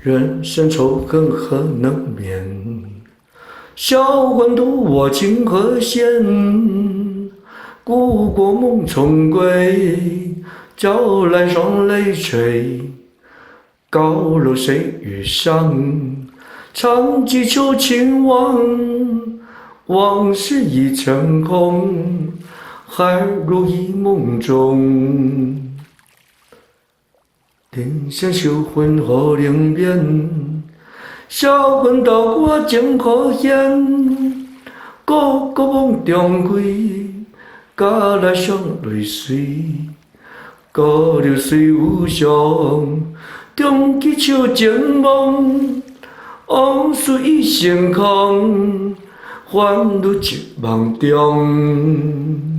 人生仇恨何能免？销魂渡我情何限？故国梦重归，叫来双泪垂。高楼谁与上？长记旧情往，往事已成空，还如忆梦中。天香绣魂何灵变？销魂渡我情何限？个个梦中归，家来双泪水。高流水无常，中记旧情梦。往事已成空，还如一梦中。